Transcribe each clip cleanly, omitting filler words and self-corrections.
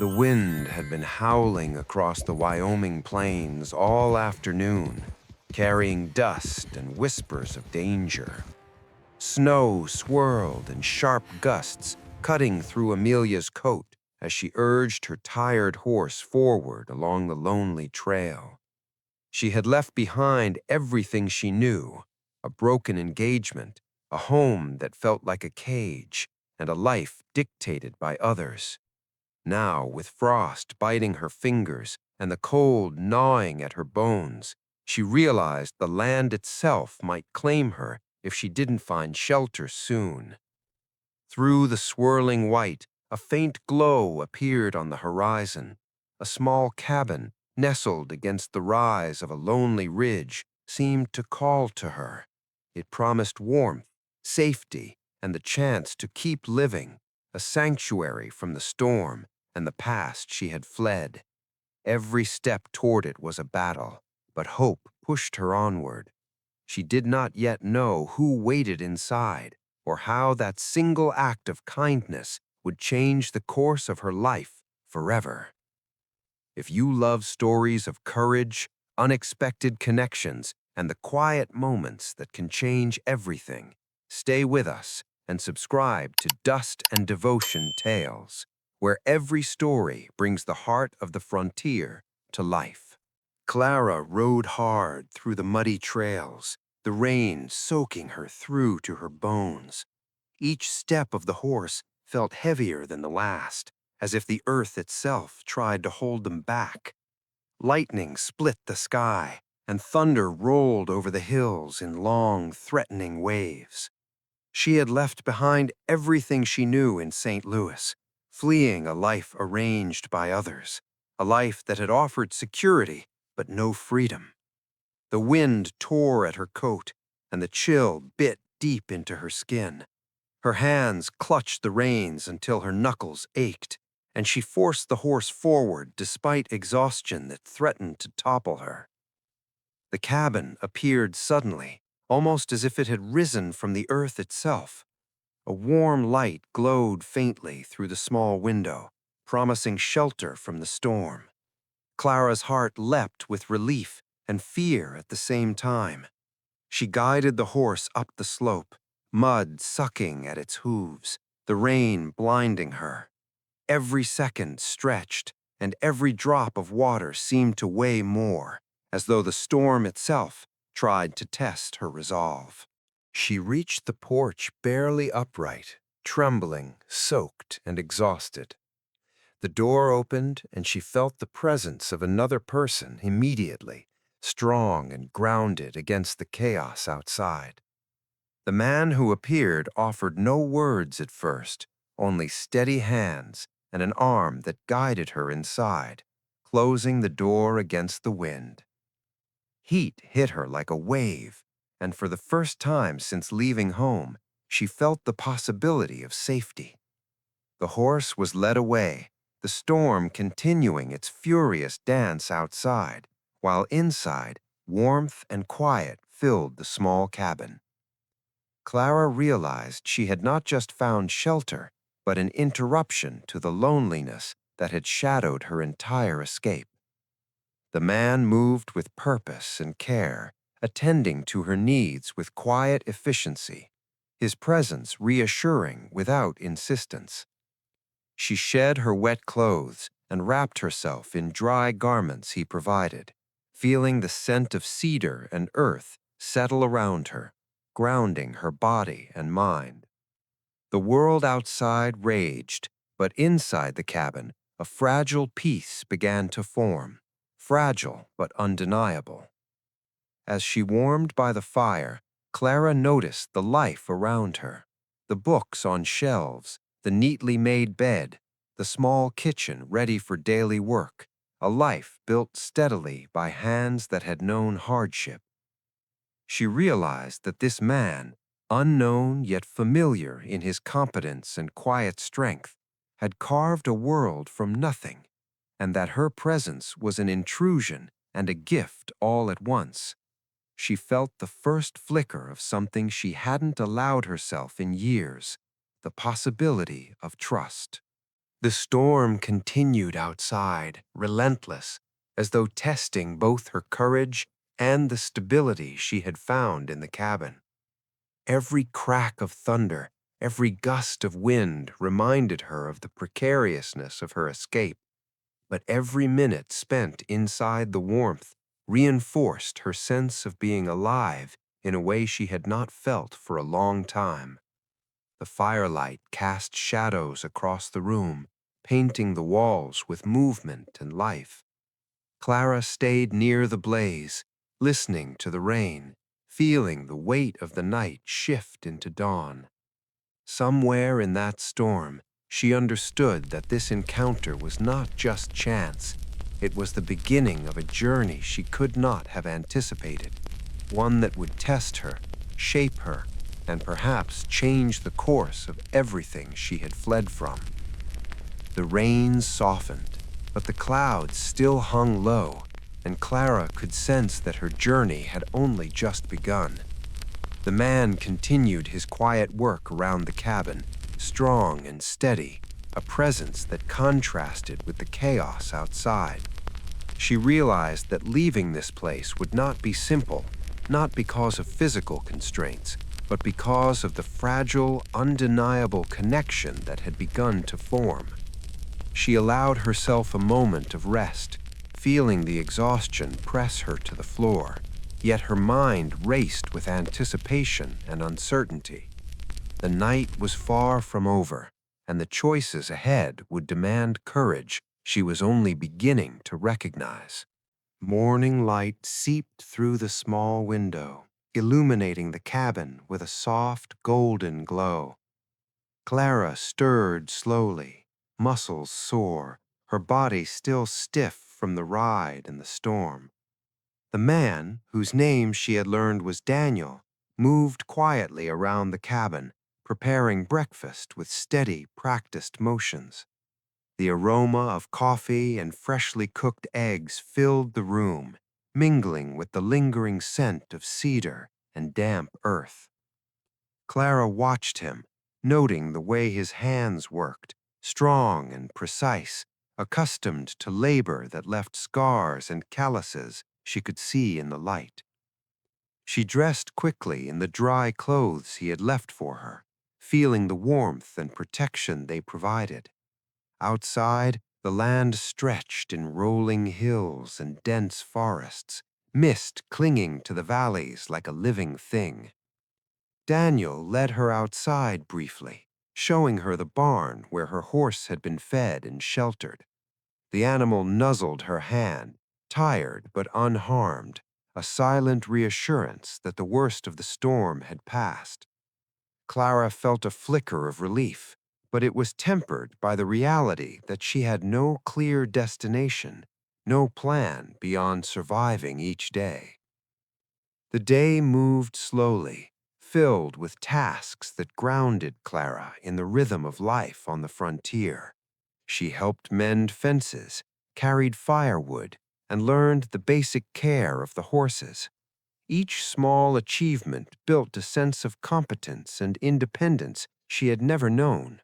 The wind had been howling across the Wyoming plains all afternoon, carrying dust and whispers of danger. Snow swirled in sharp gusts, cutting through Amelia's coat as she urged her tired horse forward along the lonely trail. She had left behind everything she knew: a broken engagement, a home that felt like a cage, and a life dictated by others. Now, with frost biting her fingers and the cold gnawing at her bones, she realized the land itself might claim her if she didn't find shelter soon. Through the swirling white, a faint glow appeared on the horizon. A small cabin, nestled against the rise of a lonely ridge, seemed to call to her. It promised warmth, safety, and the chance to keep living, a sanctuary from the storm and the past she had fled. Every step toward it was a battle, but hope pushed her onward. She did not yet know who waited inside, or how that single act of kindness would change the course of her life forever. If you love stories of courage, unexpected connections, and the quiet moments that can change everything, stay with us and subscribe to Dust and Devotion Tales, where every story brings the heart of the frontier to life. Clara rode hard through the muddy trails, the rain soaking her through to her bones. Each step of the horse felt heavier than the last, as if the earth itself tried to hold them back. Lightning split the sky, and thunder rolled over the hills in long, threatening waves. She had left behind everything she knew in St. Louis, fleeing a life arranged by others, a life that had offered security but no freedom. The wind tore at her coat, and the chill bit deep into her skin. Her hands clutched the reins until her knuckles ached, and she forced the horse forward despite exhaustion that threatened to topple her. The cabin appeared suddenly, almost as if it had risen from the earth itself. A warm light glowed faintly through the small window, promising shelter from the storm. Clara's heart leapt with relief and fear at the same time. She guided the horse up the slope, mud sucking at its hooves, the rain blinding her. Every second stretched, and every drop of water seemed to weigh more, as though the storm itself tried to test her resolve. She reached the porch barely upright, trembling, soaked, and exhausted. The door opened, and she felt the presence of another person immediately, strong and grounded against the chaos outside. The man who appeared offered no words at first, only steady hands and an arm that guided her inside, closing the door against the wind. Heat hit her like a wave, and for the first time since leaving home, she felt the possibility of safety. The horse was led away, the storm continuing its furious dance outside, while inside, warmth and quiet filled the small cabin. Clara realized she had not just found shelter, but an interruption to the loneliness that had shadowed her entire escape. The man moved with purpose and care, attending to her needs with quiet efficiency, his presence reassuring without insistence. She shed her wet clothes and wrapped herself in dry garments he provided, feeling the scent of cedar and earth settle around her, grounding her body and mind. The world outside raged, but inside the cabin, a fragile peace began to form, fragile but undeniable. As she warmed by the fire, Clara noticed the life around her: the books on shelves, the neatly made bed, the small kitchen ready for daily work, a life built steadily by hands that had known hardship. She realized that this man, unknown yet familiar in his competence and quiet strength, had carved a world from nothing, and that her presence was an intrusion and a gift all at once. She felt the first flicker of something she hadn't allowed herself in years: the possibility of trust. The storm continued outside, relentless, as though testing both her courage and the stability she had found in the cabin. Every crack of thunder, every gust of wind reminded her of the precariousness of her escape, but every minute spent inside the warmth reinforced her sense of being alive in a way she had not felt for a long time. The firelight cast shadows across the room, painting the walls with movement and life. Clara stayed near the blaze, listening to the rain, feeling the weight of the night shift into dawn. Somewhere in that storm, she understood that this encounter was not just chance. It was the beginning of a journey she could not have anticipated, one that would test her, shape her, and perhaps change the course of everything she had fled from. The rain softened, but the clouds still hung low, and Clara could sense that her journey had only just begun. The man continued his quiet work around the cabin, strong and steady, a presence that contrasted with the chaos outside. She realized that leaving this place would not be simple, not because of physical constraints, but because of the fragile, undeniable connection that had begun to form. She allowed herself a moment of rest, feeling the exhaustion press her to the floor, yet her mind raced with anticipation and uncertainty. The night was far from over, and the choices ahead would demand courage she was only beginning to recognize. Morning light seeped through the small window, illuminating the cabin with a soft, golden glow. Clara stirred slowly, muscles sore, her body still stiff from the ride and the storm. The man, whose name she had learned was Daniel, moved quietly around the cabin, preparing breakfast with steady, practiced motions. The aroma of coffee and freshly cooked eggs filled the room, mingling with the lingering scent of cedar and damp earth. Clara watched him, noting the way his hands worked, strong and precise, accustomed to labor that left scars and calluses she could see in the light. She dressed quickly in the dry clothes he had left for her, feeling the warmth and protection they provided. Outside, the land stretched in rolling hills and dense forests, mist clinging to the valleys like a living thing. Daniel led her outside briefly, showing her the barn where her horse had been fed and sheltered. The animal nuzzled her hand, tired but unharmed, a silent reassurance that the worst of the storm had passed. Clara felt a flicker of relief, but it was tempered by the reality that she had no clear destination, no plan beyond surviving each day. The day moved slowly, filled with tasks that grounded Clara in the rhythm of life on the frontier. She helped mend fences, carried firewood, and learned the basic care of the horses. Each small achievement built a sense of competence and independence she had never known.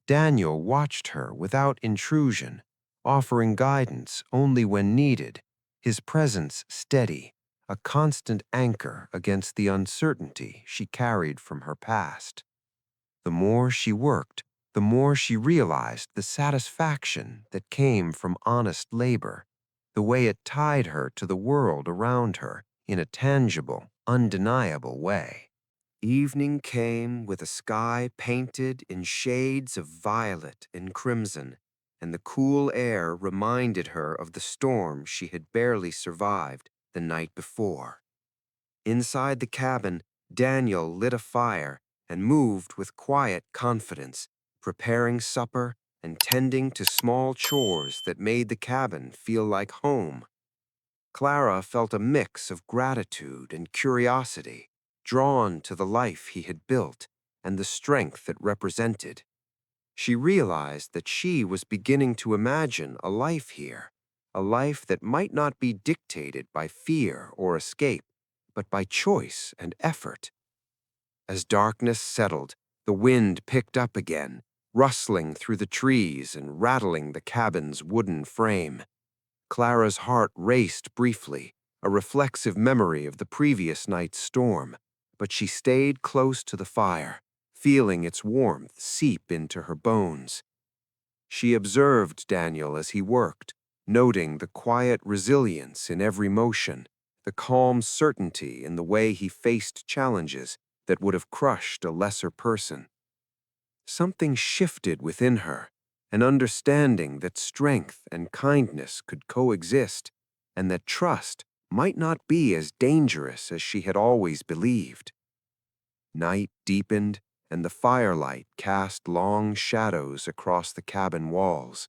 Daniel watched her without intrusion, offering guidance only when needed, his presence steady, a constant anchor against the uncertainty she carried from her past. The more she worked, the more she realized the satisfaction that came from honest labor, the way it tied her to the world around her in a tangible, undeniable way. Evening came with a sky painted in shades of violet and crimson, and the cool air reminded her of the storm she had barely survived the night before. Inside the cabin, Daniel lit a fire and moved with quiet confidence, preparing supper and tending to small chores that made the cabin feel like home. Clara felt a mix of gratitude and curiosity, drawn to the life he had built and the strength it represented. She realized that she was beginning to imagine a life here, a life that might not be dictated by fear or escape, but by choice and effort. As darkness settled, the wind picked up again, rustling through the trees and rattling the cabin's wooden frame. Clara's heart raced briefly, a reflexive memory of the previous night's storm, but she stayed close to the fire, feeling its warmth seep into her bones. She observed Daniel as he worked, noting the quiet resilience in every motion, the calm certainty in the way he faced challenges that would have crushed a lesser person. Something shifted within her, an understanding that strength and kindness could coexist, and that trust might not be as dangerous as she had always believed. Night deepened, and the firelight cast long shadows across the cabin walls.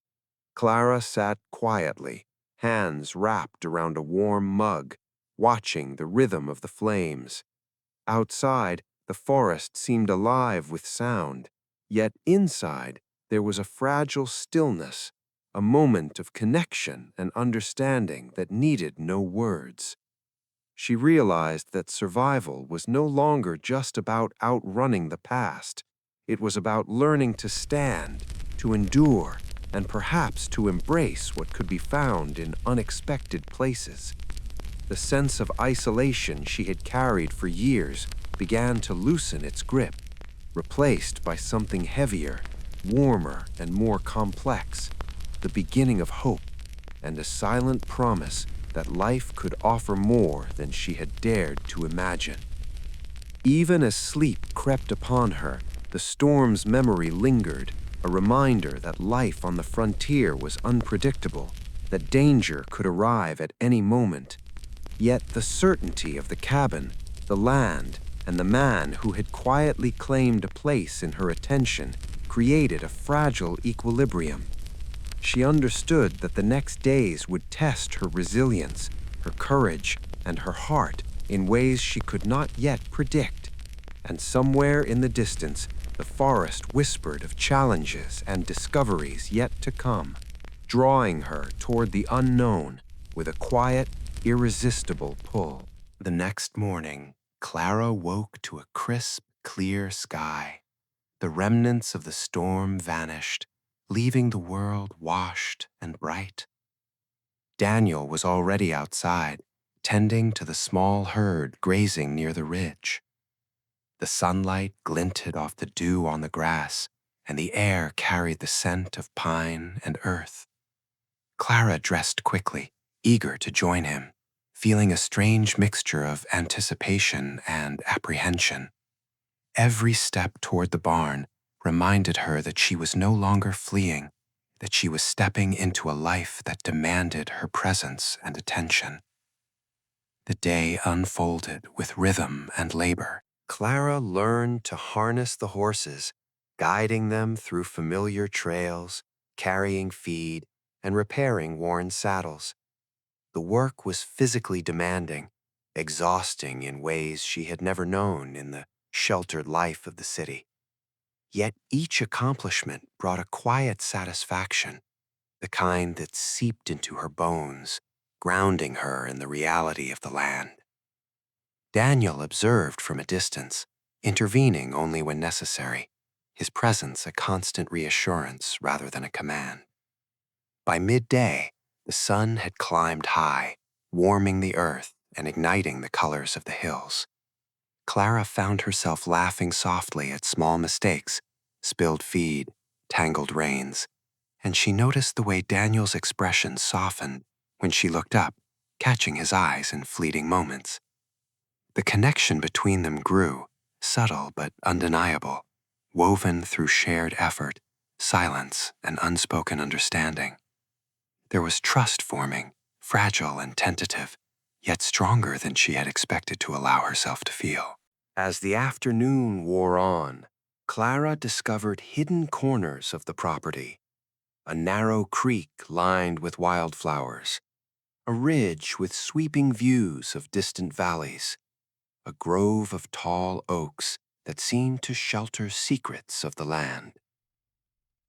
Clara sat quietly, hands wrapped around a warm mug, watching the rhythm of the flames. Outside, the forest seemed alive with sound, yet inside there was a fragile stillness, a moment of connection and understanding that needed no words. She realized that survival was no longer just about outrunning the past. It was about learning to stand, to endure, and perhaps to embrace what could be found in unexpected places. The sense of isolation she had carried for years began to loosen its grip, replaced by something heavier, warmer, and more complex, the beginning of hope and a silent promise that life could offer more than she had dared to imagine. Even as sleep crept upon her, the storm's memory lingered, a reminder that life on the frontier was unpredictable, that danger could arrive at any moment. Yet the certainty of the cabin, the land, and the man who had quietly claimed a place in her attention created a fragile equilibrium. She understood that the next days would test her resilience, her courage, and her heart in ways she could not yet predict. And somewhere in the distance, the forest whispered of challenges and discoveries yet to come, drawing her toward the unknown with a quiet, irresistible pull. The next morning, Clara woke to a crisp, clear sky. The remnants of the storm vanished, leaving the world washed and bright. Daniel was already outside, tending to the small herd grazing near the ridge. The sunlight glinted off the dew on the grass, and the air carried the scent of pine and earth. Clara dressed quickly, eager to join him, feeling a strange mixture of anticipation and apprehension. Every step toward the barn reminded her that she was no longer fleeing, that she was stepping into a life that demanded her presence and attention. The day unfolded with rhythm and labor. Clara learned to harness the horses, guiding them through familiar trails, carrying feed, and repairing worn saddles. The work was physically demanding, exhausting in ways she had never known in the sheltered life of the city. Yet each accomplishment brought a quiet satisfaction, the kind that seeped into her bones, grounding her in the reality of the land. Daniel observed from a distance, intervening only when necessary, his presence a constant reassurance rather than a command. By midday, the sun had climbed high, warming the earth and igniting the colors of the hills. Clara found herself laughing softly at small mistakes, spilled feed, tangled reins, and she noticed the way Daniel's expression softened when she looked up, catching his eyes in fleeting moments. The connection between them grew, subtle but undeniable, woven through shared effort, silence, and unspoken understanding. There was trust forming, fragile and tentative, yet stronger than she had expected to allow herself to feel. As the afternoon wore on, Clara discovered hidden corners of the property. A narrow creek lined with wildflowers, a ridge with sweeping views of distant valleys, a grove of tall oaks that seemed to shelter secrets of the land.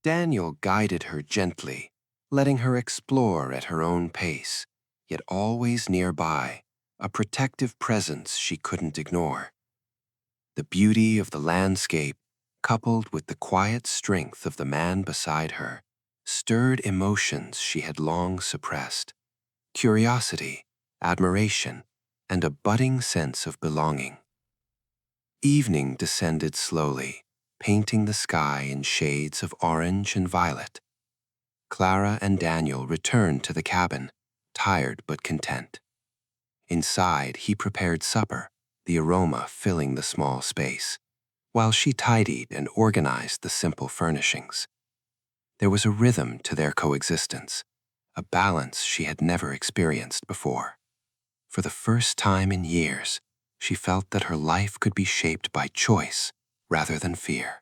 Daniel guided her gently, letting her explore at her own pace, yet always nearby, a protective presence she couldn't ignore. The beauty of the landscape, coupled with the quiet strength of the man beside her, stirred emotions she had long suppressed: curiosity, admiration, and a budding sense of belonging. Evening descended slowly, painting the sky in shades of orange and violet. Clara and Daniel returned to the cabin, tired but content. Inside, he prepared supper, the aroma filling the small space, while she tidied and organized the simple furnishings. There was a rhythm to their coexistence, a balance she had never experienced before. For the first time in years, she felt that her life could be shaped by choice rather than fear.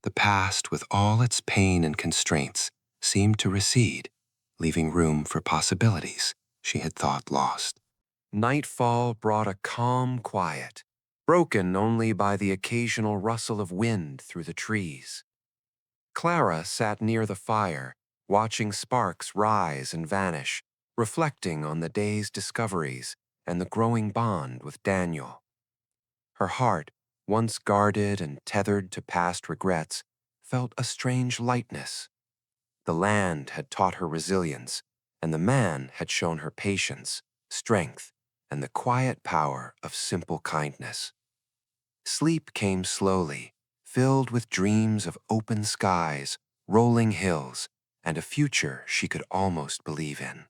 The past, with all its pain and constraints, seemed to recede, leaving room for possibilities she had thought lost. Nightfall brought a calm quiet, broken only by the occasional rustle of wind through the trees. Clara sat near the fire, watching sparks rise and vanish, reflecting on the day's discoveries and the growing bond with Daniel. Her heart, once guarded and tethered to past regrets, felt a strange lightness. The land had taught her resilience, and the man had shown her patience, strength, and the quiet power of simple kindness. Sleep came slowly, filled with dreams of open skies, rolling hills, and a future she could almost believe in.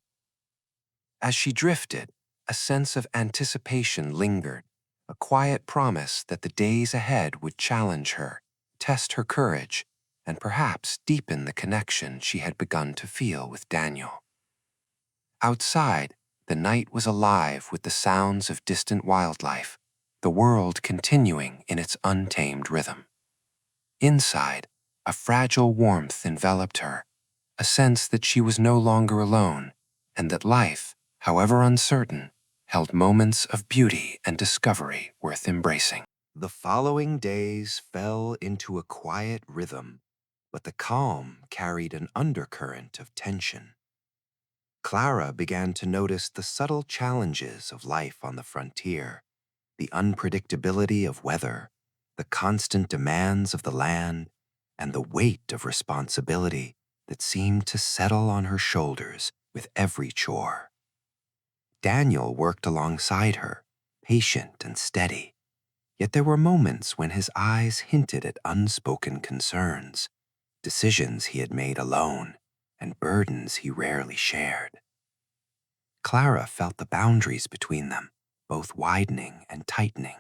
As she drifted, a sense of anticipation lingered, a quiet promise that the days ahead would challenge her, test her courage, and perhaps deepen the connection she had begun to feel with Daniel. Outside, the night was alive with the sounds of distant wildlife, the world continuing in its untamed rhythm. Inside, a fragile warmth enveloped her, a sense that she was no longer alone, and that life, however uncertain, held moments of beauty and discovery worth embracing. The following days fell into a quiet rhythm, but the calm carried an undercurrent of tension. Clara began to notice the subtle challenges of life on the frontier, the unpredictability of weather, the constant demands of the land, and the weight of responsibility that seemed to settle on her shoulders with every chore. Daniel worked alongside her, patient and steady, yet there were moments when his eyes hinted at unspoken concerns, decisions he had made alone, and burdens he rarely shared. Clara felt the boundaries between them, both widening and tightening,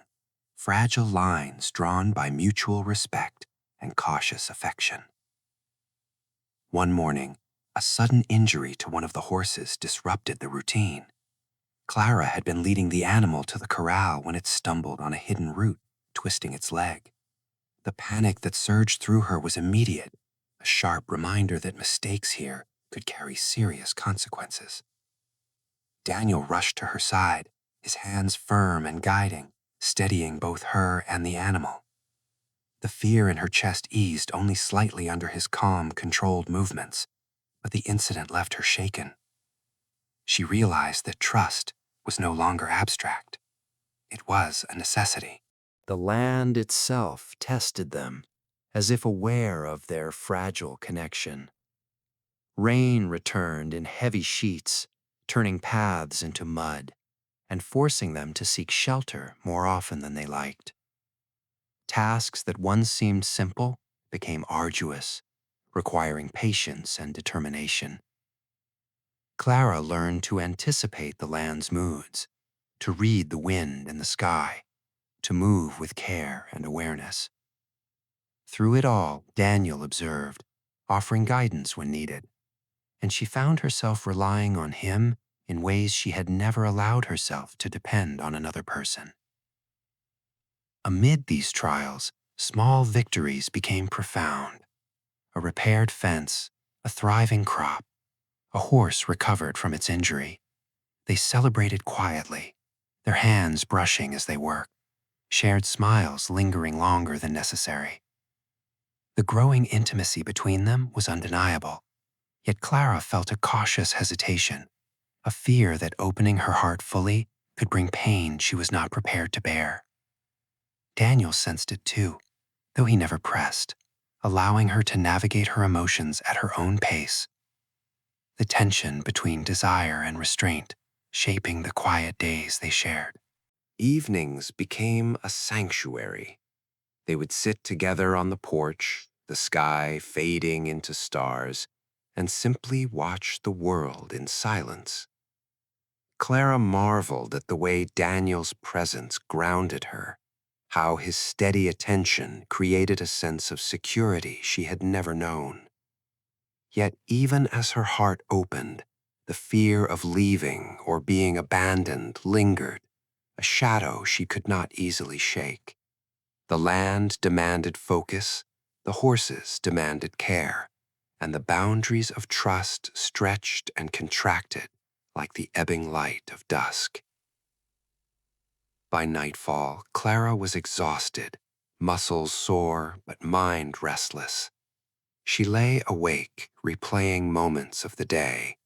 fragile lines drawn by mutual respect and cautious affection. One morning, a sudden injury to one of the horses disrupted the routine. Clara had been leading the animal to the corral when it stumbled on a hidden root, twisting its leg. The panic that surged through her was immediate, a sharp reminder that mistakes here could carry serious consequences. Daniel rushed to her side, his hands firm and guiding, steadying both her and the animal. The fear in her chest eased only slightly under his calm, controlled movements, but the incident left her shaken. She realized that trust was no longer abstract. It was a necessity. The land itself tested them, as if aware of their fragile connection. Rain returned in heavy sheets, turning paths into mud, and forcing them to seek shelter more often than they liked. Tasks that once seemed simple became arduous, requiring patience and determination. Clara learned to anticipate the land's moods, to read the wind and the sky, to move with care and awareness. Through it all, Daniel observed, offering guidance when needed, and she found herself relying on him in ways she had never allowed herself to depend on another person. Amid these trials, small victories became profound. A repaired fence, a thriving crop, a horse recovered from its injury. They celebrated quietly, their hands brushing as they worked, shared smiles lingering longer than necessary. The growing intimacy between them was undeniable, yet Clara felt a cautious hesitation, a fear that opening her heart fully could bring pain she was not prepared to bear. Daniel sensed it too, though he never pressed, allowing her to navigate her emotions at her own pace. The tension between desire and restraint shaping the quiet days they shared. Evenings became a sanctuary. They would sit together on the porch, the sky fading into stars, and simply watch the world in silence. Clara marveled at the way Daniel's presence grounded her, how his steady attention created a sense of security she had never known. Yet even as her heart opened, the fear of leaving or being abandoned lingered, a shadow she could not easily shake. The land demanded focus, the horses demanded care, and the boundaries of trust stretched and contracted like the ebbing light of dusk. By nightfall, Clara was exhausted, muscles sore but mind restless. She lay awake, replaying moments of the day,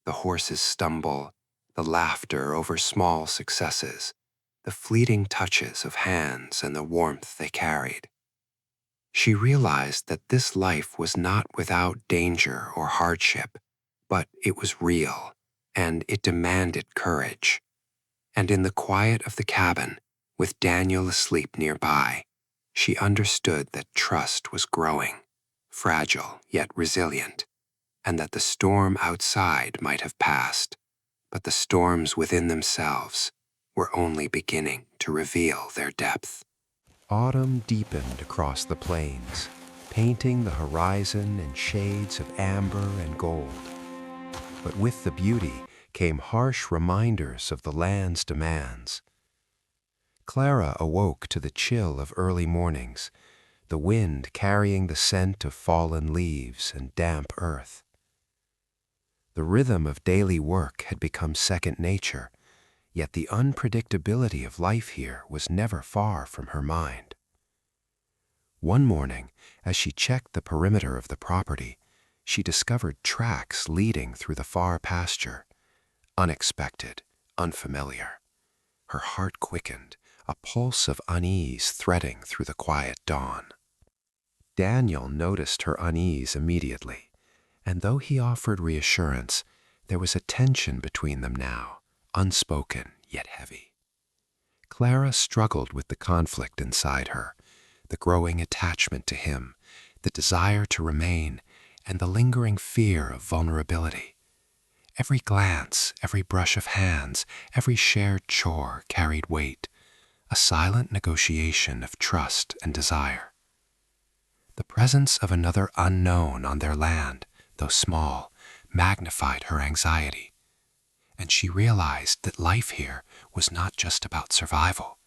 the horses' stumble, the laughter over small successes, the fleeting touches of hands and the warmth they carried. She realized that this life was not without danger or hardship, but it was real, and it demanded courage. And in the quiet of the cabin, with Daniel asleep nearby, she understood that trust was growing, fragile yet resilient, and that the storm outside might have passed, but the storms within themselves were only beginning to reveal their depth. Autumn deepened across the plains, painting the horizon in shades of amber and gold. But with the beauty came harsh reminders of the land's demands. Clara awoke to the chill of early mornings, the wind carrying the scent of fallen leaves and damp earth. The rhythm of daily work had become second nature, yet the unpredictability of life here was never far from her mind. One morning, as she checked the perimeter of the property, she discovered tracks leading through the far pasture. Unexpected, unfamiliar. Her heart quickened, a pulse of unease threading through the quiet dawn. Daniel noticed her unease immediately, and though he offered reassurance, there was a tension between them now, unspoken yet heavy. Clara struggled with the conflict inside her, the growing attachment to him, the desire to remain, and the lingering fear of vulnerability. Every glance, every brush of hands, every shared chore carried weight, a silent negotiation of trust and desire. The presence of another unknown on their land, though small, magnified her anxiety, and she realized that life here was not just about survival.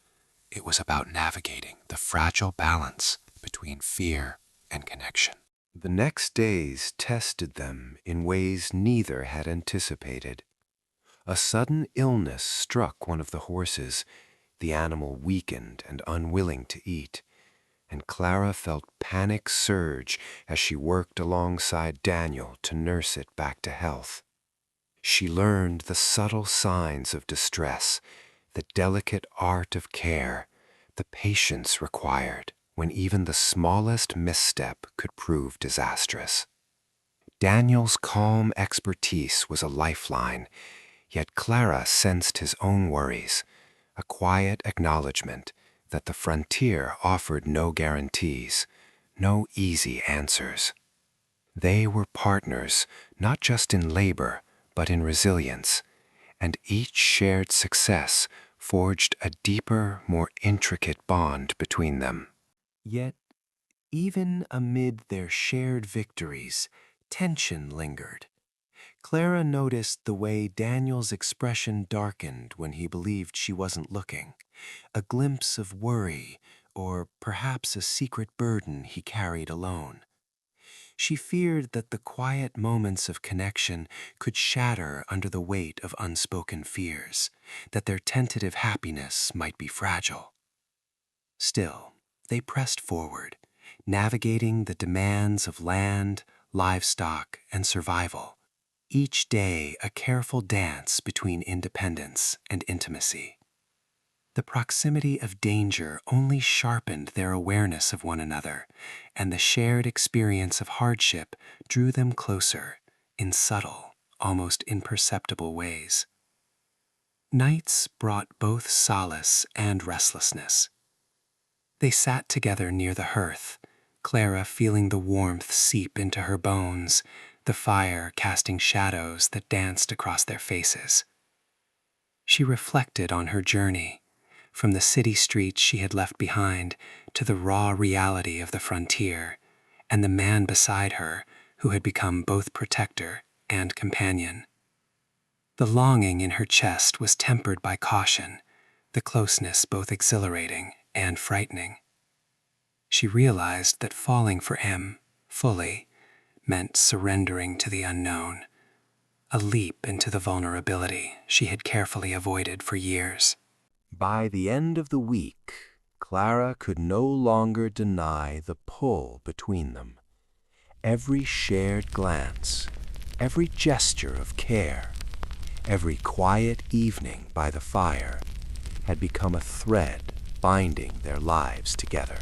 It was about navigating the fragile balance between fear and connection. The next days tested them in ways neither had anticipated. A sudden illness struck one of the horses, the animal weakened and unwilling to eat, and Clara felt panic surge as she worked alongside Daniel to nurse it back to health. She learned the subtle signs of distress, the delicate art of care, the patience required when even the smallest misstep could prove disastrous. Daniel's calm expertise was a lifeline, yet Clara sensed his own worries, a quiet acknowledgement that the frontier offered no guarantees, no easy answers. They were partners, not just in labor, but in resilience, and each shared success forged a deeper, more intricate bond between them. Yet, even amid their shared victories, tension lingered. Clara noticed the way Daniel's expression darkened when he believed she wasn't looking, a glimpse of worry, or perhaps a secret burden he carried alone. She feared that the quiet moments of connection could shatter under the weight of unspoken fears, that their tentative happiness might be fragile. Still, they pressed forward, navigating the demands of land, livestock, and survival, each day a careful dance between independence and intimacy. The proximity of danger only sharpened their awareness of one another, and the shared experience of hardship drew them closer in subtle, almost imperceptible ways. Nights brought both solace and restlessness. They sat together near the hearth, Clara feeling the warmth seep into her bones, the fire casting shadows that danced across their faces. She reflected on her journey, from the city streets she had left behind to the raw reality of the frontier, and the man beside her who had become both protector and companion. The longing in her chest was tempered by caution, the closeness both exhilarating and frightening. She realized that falling for M fully meant surrendering to the unknown, a leap into the vulnerability she had carefully avoided for years. By the end of the week, Clara could no longer deny the pull between them. Every shared glance, every gesture of care, every quiet evening by the fire had become a thread binding their lives together.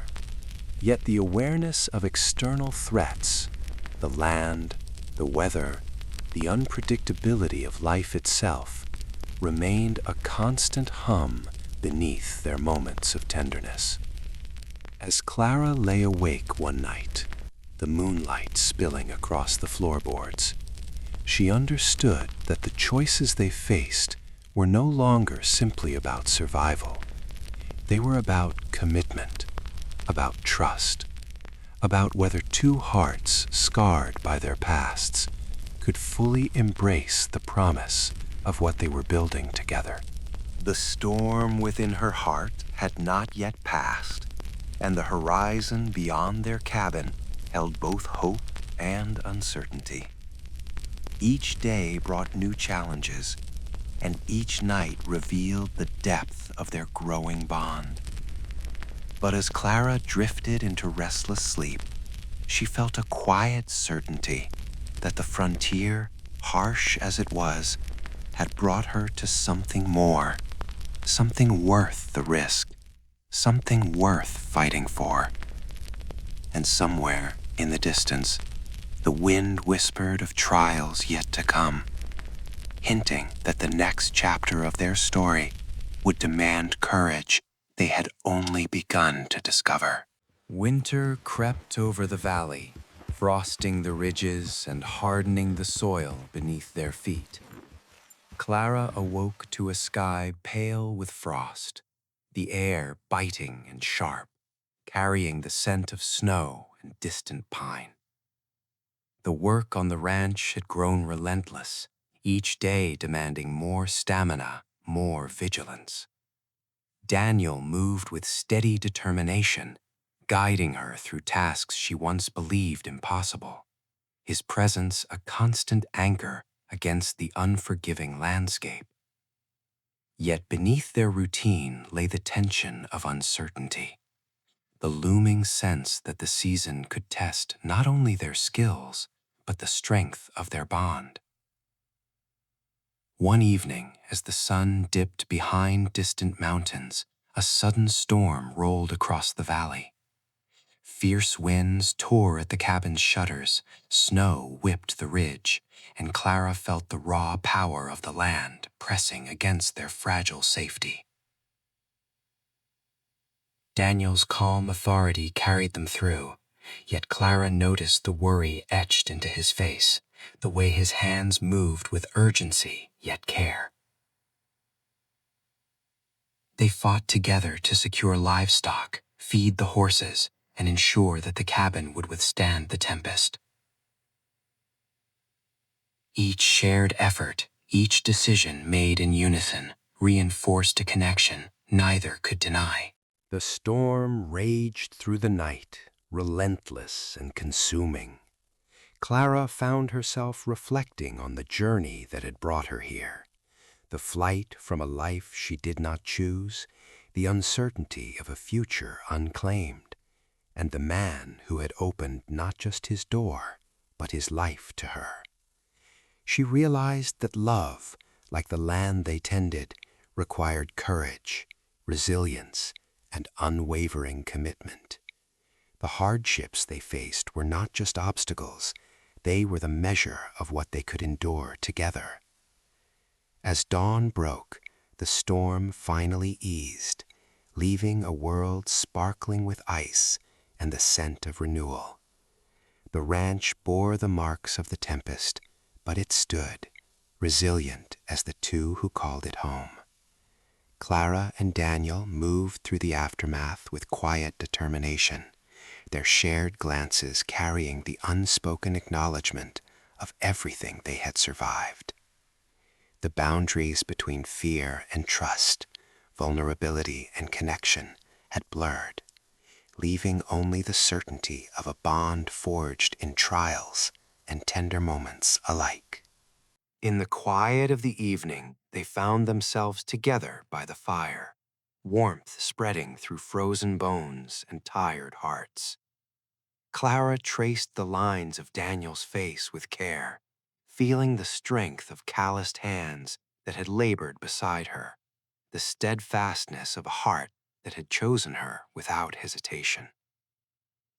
Yet the awareness of external threats, the land, the weather, the unpredictability of life itself, remained a constant hum beneath their moments of tenderness. As Clara lay awake one night, the moonlight spilling across the floorboards, she understood that the choices they faced were no longer simply about survival. They were about commitment, about trust, about whether two hearts scarred by their pasts could fully embrace the promise of what they were building together. The storm within her heart had not yet passed, and the horizon beyond their cabin held both hope and uncertainty. Each day brought new challenges, and each night revealed the depth of their growing bond. But as Clara drifted into restless sleep, she felt a quiet certainty that the frontier, harsh as it was, had brought her to something more, something worth the risk, something worth fighting for. And somewhere in the distance, the wind whispered of trials yet to come, hinting that the next chapter of their story would demand courage they had only begun to discover. Winter crept over the valley, frosting the ridges and hardening the soil beneath their feet. Clara awoke to a sky pale with frost, the air biting and sharp, carrying the scent of snow and distant pine. The work on the ranch had grown relentless, each day demanding more stamina, more vigilance. Daniel moved with steady determination, guiding her through tasks she once believed impossible, his presence a constant anchor against the unforgiving landscape. Yet beneath their routine lay the tension of uncertainty, the looming sense that the season could test not only their skills, but the strength of their bond. One evening, as the sun dipped behind distant mountains, a sudden storm rolled across the valley. Fierce winds tore at the cabin's shutters, snow whipped the ridge, and Clara felt the raw power of the land pressing against their fragile safety. Daniel's calm authority carried them through, yet Clara noticed the worry etched into his face, the way his hands moved with urgency yet care. They fought together to secure livestock, feed the horses, and ensure that the cabin would withstand the tempest. Each shared effort, each decision made in unison, reinforced a connection neither could deny. The storm raged through the night, relentless and consuming. Clara found herself reflecting on the journey that had brought her here, the flight from a life she did not choose, the uncertainty of a future unclaimed, and the man who had opened not just his door, but his life to her. She realized that love, like the land they tended, required courage, resilience, and unwavering commitment. The hardships they faced were not just obstacles, they were the measure of what they could endure together. As dawn broke, the storm finally eased, leaving a world sparkling with ice and the scent of renewal. The ranch bore the marks of the tempest, but it stood, resilient as the two who called it home. Clara and Daniel moved through the aftermath with quiet determination, their shared glances carrying the unspoken acknowledgement of everything they had survived. The boundaries between fear and trust, vulnerability and connection had blurred, leaving only the certainty of a bond forged in trials and tender moments alike. In the quiet of the evening, they found themselves together by the fire, warmth spreading through frozen bones and tired hearts. Clara traced the lines of Daniel's face with care, feeling the strength of calloused hands that had labored beside her, the steadfastness of a heart that had chosen her without hesitation.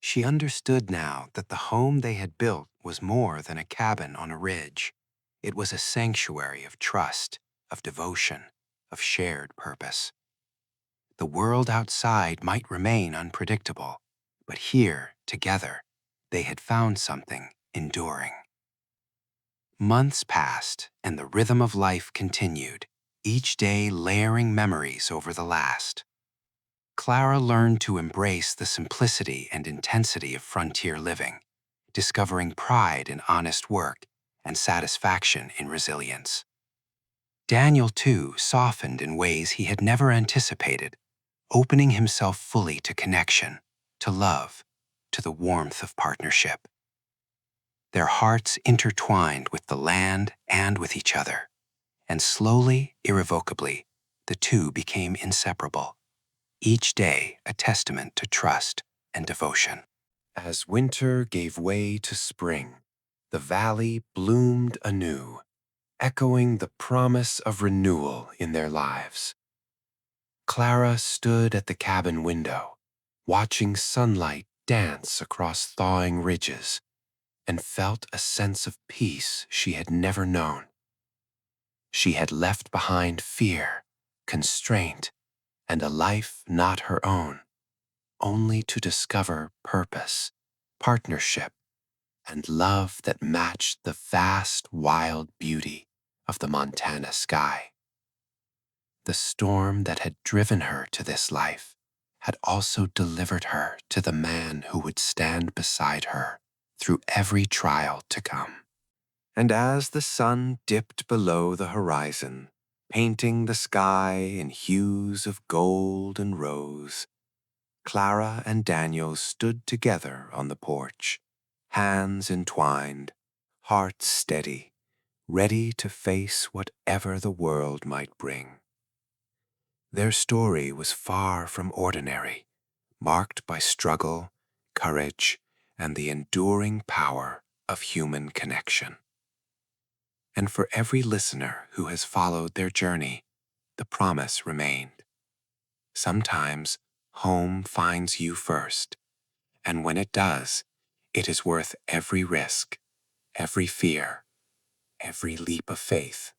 She understood now that the home they had built was more than a cabin on a ridge. It was a sanctuary of trust, of devotion, of shared purpose. The world outside might remain unpredictable, but here, together, they had found something enduring. Months passed, and the rhythm of life continued, each day layering memories over the last. Clara learned to embrace the simplicity and intensity of frontier living, discovering pride in honest work and satisfaction in resilience. Daniel, too, softened in ways he had never anticipated, opening himself fully to connection, to love, to the warmth of partnership. Their hearts intertwined with the land and with each other, and slowly, irrevocably, the two became inseparable, each day a testament to trust and devotion. As winter gave way to spring, the valley bloomed anew, echoing the promise of renewal in their lives. Clara stood at the cabin window, watching sunlight dance across thawing ridges, and felt a sense of peace she had never known. She had left behind fear, constraint, and a life not her own, only to discover purpose, partnership, and love that matched the vast, wild beauty of the Montana sky. The storm that had driven her to this life had also delivered her to the man who would stand beside her through every trial to come. And as the sun dipped below the horizon, painting the sky in hues of gold and rose, Clara and Daniel stood together on the porch, hands entwined, hearts steady, ready to face whatever the world might bring. Their story was far from ordinary, marked by struggle, courage, and the enduring power of human connection. And for every listener who has followed their journey, the promise remained. Sometimes home finds you first, and when it does, it is worth every risk, every fear, every leap of faith.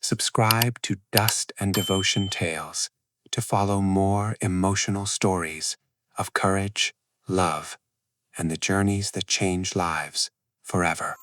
Subscribe to Dust and Devotion Tales to follow more emotional stories of courage, love, and the journeys that change lives forever.